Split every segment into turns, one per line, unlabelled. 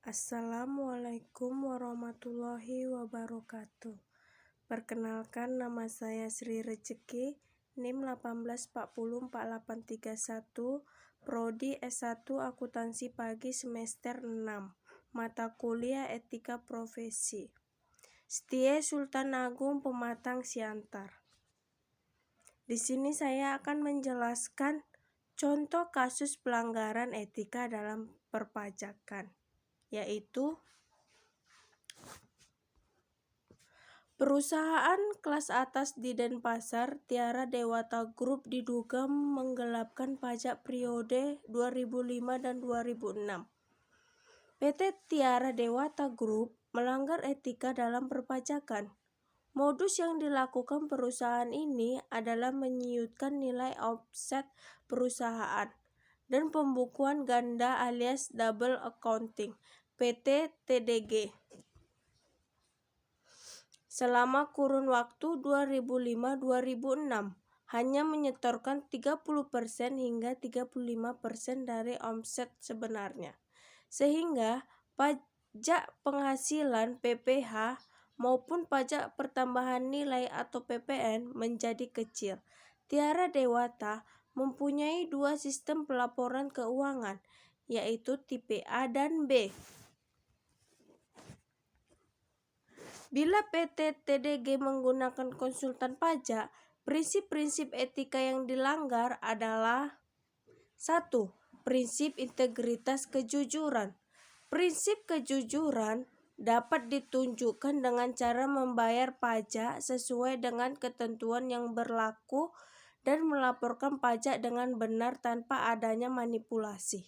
Assalamualaikum warahmatullahi wabarakatuh. Perkenalkan, nama saya Sri Rezeki, NIM 1840481, Prodi S1 Akuntansi Pagi semester 6, mata kuliah Etika Profesi. Setie Sultan Agung Pematang Siantar. Di sini saya akan menjelaskan contoh kasus pelanggaran etika dalam perpajakan, yaitu perusahaan kelas atas di Denpasar, Tiara Dewata Group, diduga menggelapkan pajak periode 2005 dan 2006. PT Tiara Dewata Group melanggar etika dalam perpajakan. Modus yang dilakukan perusahaan ini adalah menyiutkan nilai offset perusahaan dan pembukuan ganda alias double accounting PT TDG selama kurun waktu 2005-2006, hanya menyetorkan 30% hingga 35% dari omset sebenarnya, sehingga pajak penghasilan PPH maupun pajak pertambahan nilai atau PPN menjadi kecil. Tiara Dewata mempunyai dua sistem pelaporan keuangan, yaitu tipe A dan B. Bila PT TDG menggunakan konsultan pajak, prinsip-prinsip etika yang dilanggar adalah 1. Prinsip integritas kejujuran. Prinsip kejujuran dapat ditunjukkan dengan cara membayar pajak sesuai dengan ketentuan yang berlaku dan melaporkan pajak dengan benar tanpa adanya manipulasi.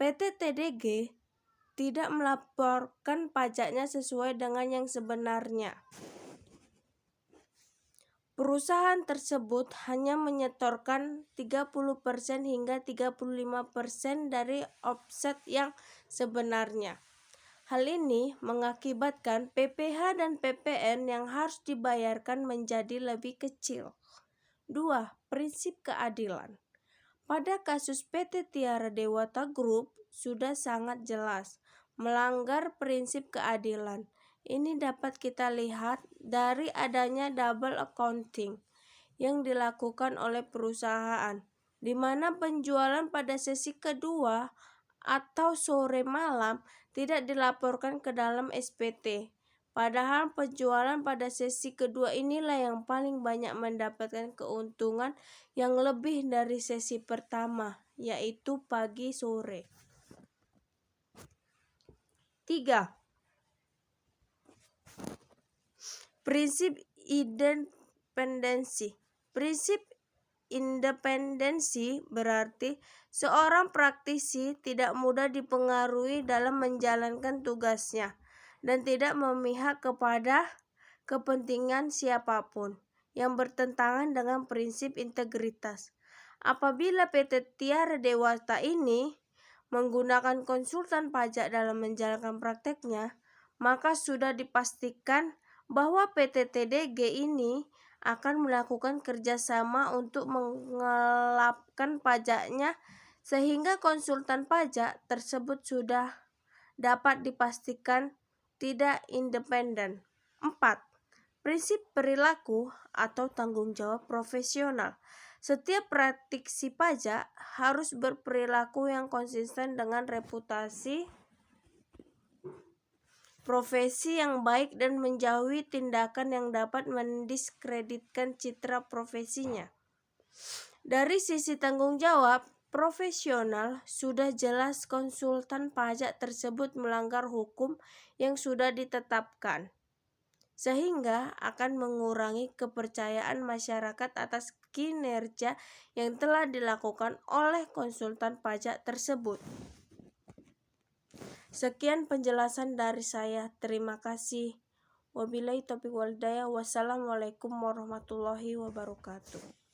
PT TDG tidak melaporkan pajaknya sesuai dengan yang sebenarnya. Perusahaan tersebut hanya menyetorkan 30% hingga 35% dari offset yang sebenarnya. Hal ini mengakibatkan PPH dan PPN yang harus dibayarkan menjadi lebih kecil. 2. Prinsip keadilan. Pada kasus PT Tiara Dewata Group sudah sangat jelas melanggar prinsip keadilan. Ini dapat kita lihat dari adanya double accounting yang dilakukan oleh perusahaan, di mana penjualan pada sesi kedua atau sore malam tidak dilaporkan ke dalam SPT. Padahal penjualan pada sesi kedua inilah yang paling banyak mendapatkan keuntungan yang lebih dari sesi pertama, yaitu pagi sore. 3. Prinsip independensi. Prinsip independensi berarti seorang praktisi tidak mudah dipengaruhi dalam menjalankan tugasnya dan tidak memihak kepada kepentingan siapapun yang bertentangan dengan prinsip integritas. Apabila PT Tiara Dewata ini menggunakan konsultan pajak dalam menjalankan prakteknya, maka sudah dipastikan bahwa PT TDG ini akan melakukan kerjasama untuk mengelapkan pajaknya, sehingga konsultan pajak tersebut sudah dapat dipastikan tidak independen. 4. Prinsip perilaku atau tanggung jawab profesional. Setiap praktisi pajak harus berperilaku yang konsisten dengan reputasi profesi yang baik dan menjauhi tindakan yang dapat mendiskreditkan citra profesinya. Dari sisi tanggung jawab profesional, sudah jelas konsultan pajak tersebut melanggar hukum yang sudah ditetapkan, sehingga akan mengurangi kepercayaan masyarakat atas kinerja yang telah dilakukan oleh konsultan pajak tersebut. Sekian penjelasan dari saya. Terima kasih. Wabillahi taufiq wal hidayah. Wassalamualaikum warahmatullahi wabarakatuh.